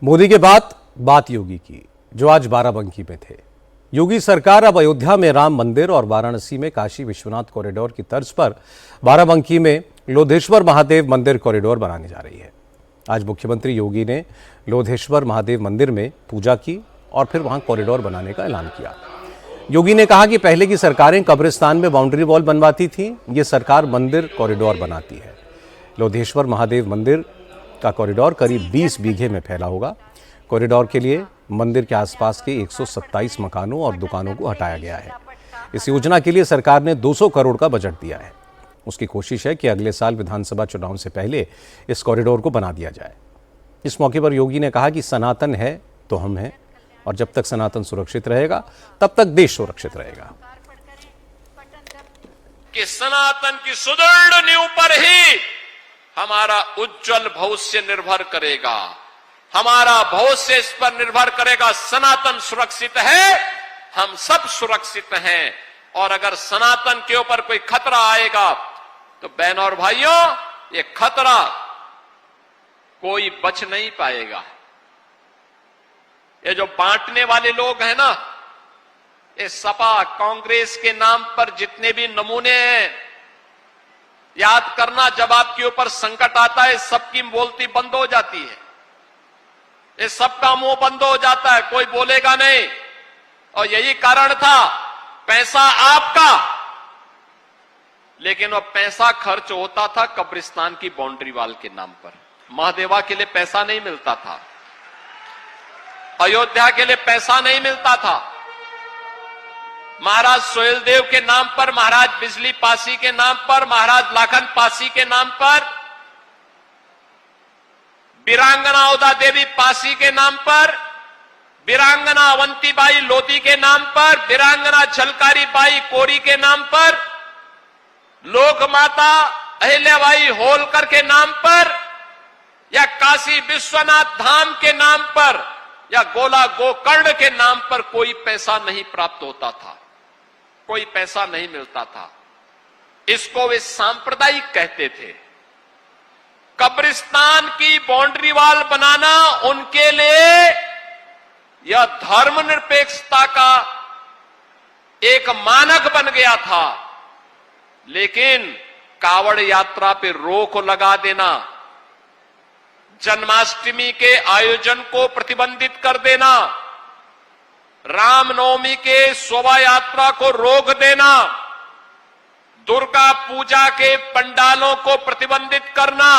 मोदी के बाद बात योगी की, जो आज बाराबंकी में थे। योगी सरकार अब अयोध्या में राम मंदिर और वाराणसी में काशी विश्वनाथ कॉरिडोर की तर्ज पर बाराबंकी में लोधेश्वर महादेव मंदिर कॉरिडोर बनाने जा रही है। आज मुख्यमंत्री योगी ने लोधेश्वर महादेव मंदिर में पूजा की और फिर वहां कॉरिडोर बनाने का ऐलान किया। योगी ने कहा कि पहले की सरकारें कब्रिस्तान में बाउंड्री वॉल बनवाती थी, ये सरकार मंदिर कॉरिडोर बनाती है। लोधेश्वर महादेव मंदिर का कॉरिडोर करीब 20 बीघे में फैला होगा। कॉरिडोर के लिए मंदिर के आसपास के 127 मकानों और दुकानों को हटाया गया है। इस योजना के लिए सरकार ने 200 करोड़ का बजट दिया है। उसकी कोशिश है कि अगले साल विधानसभा चुनाव से पहले इस कॉरिडोर को बना दिया जाए। इस मौके पर योगी ने कहा कि सनातन है तो हम हैं, और जब तक सनातन सुरक्षित रहेगा तब तक देश सुरक्षित रहेगा। कि सनातन की सुदृढ़ नींव पर ही हमारा उज्जवल भविष्य निर्भर करेगा। हमारा भविष्य इस पर निर्भर करेगा। सनातन सुरक्षित है, हम सब सुरक्षित हैं। और अगर सनातन के ऊपर कोई खतरा आएगा तो बहनों और भाइयों, ये खतरा कोई बच नहीं पाएगा। ये जो बांटने वाले लोग हैं ना, ये सपा कांग्रेस के नाम पर जितने भी नमूने हैं, याद करना, जब आपके ऊपर संकट आता है सबकी बोलती बंद हो जाती है, ये सबका मुंह बंद हो जाता है, कोई बोलेगा नहीं। और यही कारण था, पैसा आपका, लेकिन वो पैसा खर्च होता था कब्रिस्तान की बाउंड्री वॉल के नाम पर। महादेवा के लिए पैसा नहीं मिलता था, अयोध्या के लिए पैसा नहीं मिलता था, महाराज सोहेलदेव के नाम पर, महाराज बिजली पासी के नाम पर, महाराज लाखन पासी के नाम पर, वीरांगना उदा देवी पासी के नाम पर, वीरांगना अवंतीबाई लोधी के नाम पर, वीरांगना झलकारी बाई कोरी के नाम पर, लोक माता अहिल्याबाई होलकर के नाम पर, या काशी विश्वनाथ धाम के नाम पर, या गोला गोकर्ण के नाम पर कोई पैसा नहीं प्राप्त होता था, कोई पैसा नहीं मिलता था। इसको वे सांप्रदायिक कहते थे। कब्रिस्तान की बाउंड्री वॉल बनाना उनके लिए यह धर्मनिरपेक्षता का एक मानक बन गया था। लेकिन कावड़ यात्रा पे रोक लगा देना, जन्माष्टमी के आयोजन को प्रतिबंधित कर देना, रामनवमी के शोभा यात्रा को रोक देना, दुर्गा पूजा के पंडालों को प्रतिबंधित करना,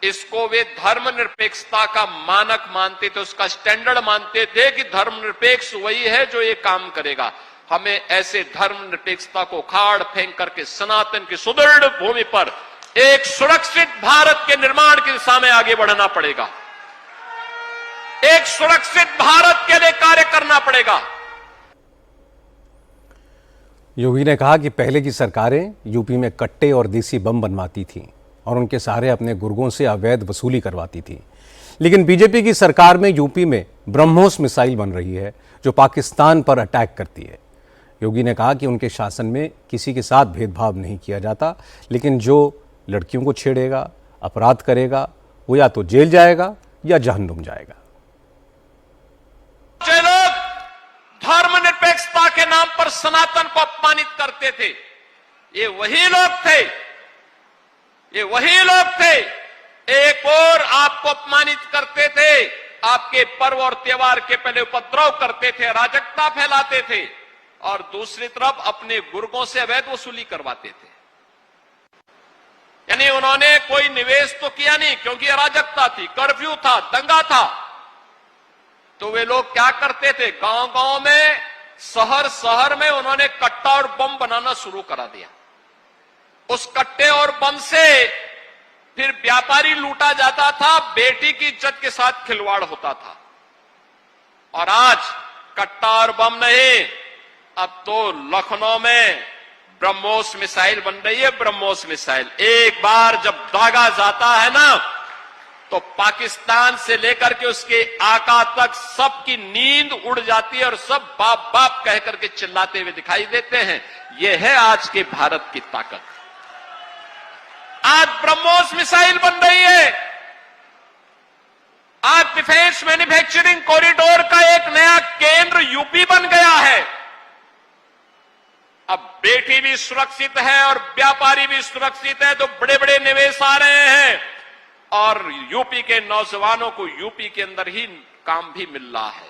इसको वे धर्मनिरपेक्षता का मानक मानते थे, उसका स्टैंडर्ड मानते थे कि धर्मनिरपेक्ष वही है जो ये काम करेगा। हमें ऐसे धर्मनिरपेक्षता को खाड़ फेंक करके सनातन की सुदृढ़ भूमि पर एक सुरक्षित भारत के निर्माण की दिशा में आगे बढ़ना पड़ेगा। एक सुरक्षित भारत के लिए कार्य करना पड़ेगा। योगी ने कहा कि पहले की सरकारें यूपी में कट्टे और देसी बम बनवाती थीं और उनके सहारे अपने गुर्गों से अवैध वसूली करवाती थी। लेकिन बीजेपी की सरकार में यूपी में ब्रह्मोस मिसाइल बन रही है जो पाकिस्तान पर अटैक करती है। योगी ने कहा कि उनके शासन में किसी के साथ भेदभाव नहीं किया जाता, लेकिन जो लड़कियों को छेड़ेगा, अपराध करेगा, वो या तो जेल जाएगा या जहन्नुम जाएगा। जो लोग धर्मनिरपेक्षता के नाम पर सनातन को अपमानित करते थे, ये वही लोग थे, ये वही लोग थे। एक और आपको अपमानित करते थे, आपके पर्व और त्योहार के पहले उपद्रव करते थे, अराजकता फैलाते थे, और दूसरी तरफ अपने गुर्गों से अवैध वसूली करवाते थे। यानी उन्होंने कोई निवेश तो किया नहीं, क्योंकि अराजकता थी, कर्फ्यू था, दंगा था। तो वे लोग क्या करते थे, गांव गांव में, शहर शहर में उन्होंने कट्टा और बम बनाना शुरू करा दिया। उस कट्टे और बम से फिर व्यापारी लूटा जाता था, बेटी की इज्जत के साथ खिलवाड़ होता था। और आज कट्टा और बम नहीं, अब तो लखनऊ में ब्रह्मोस मिसाइल बन रही है। ब्रह्मोस मिसाइल एक बार जब दागा जाता है ना, तो पाकिस्तान से लेकर के उसके आका तक सबकी नींद उड़ जाती है और सब बाप बाप कह करके चिल्लाते हुए दिखाई देते हैं। यह है आज के भारत की ताकत। आज ब्रह्मोस मिसाइल बन रही है, आज डिफेंस मैन्युफैक्चरिंग कॉरिडोर का एक नया केंद्र यूपी बन गया है। अब बेटी भी सुरक्षित है और व्यापारी भी सुरक्षित है, तो बड़े बड़े निवेश आ रहे हैं और यूपी के नौजवानों को यूपी के अंदर ही काम भी मिल रहा है,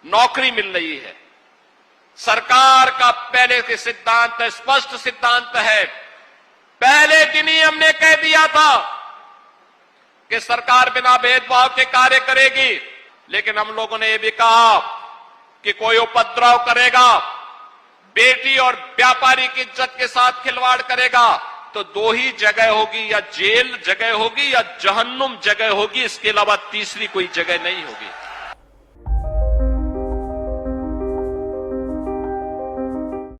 नौकरी मिल रही है। सरकार का पहले के सिद्धांत स्पष्ट सिद्धांत है। पहले दिन ही हमने कह दिया था कि सरकार बिना भेदभाव के कार्य करेगी, लेकिन हम लोगों ने यह भी कहा कि कोई उपद्रव करेगा, बेटी और व्यापारी की इज्जत के साथ खिलवाड़ करेगा तो दो ही जगह होगी, या जेल जगह होगी या जहन्नुम जगह होगी, इसके अलावा तीसरी कोई जगह नहीं होगी।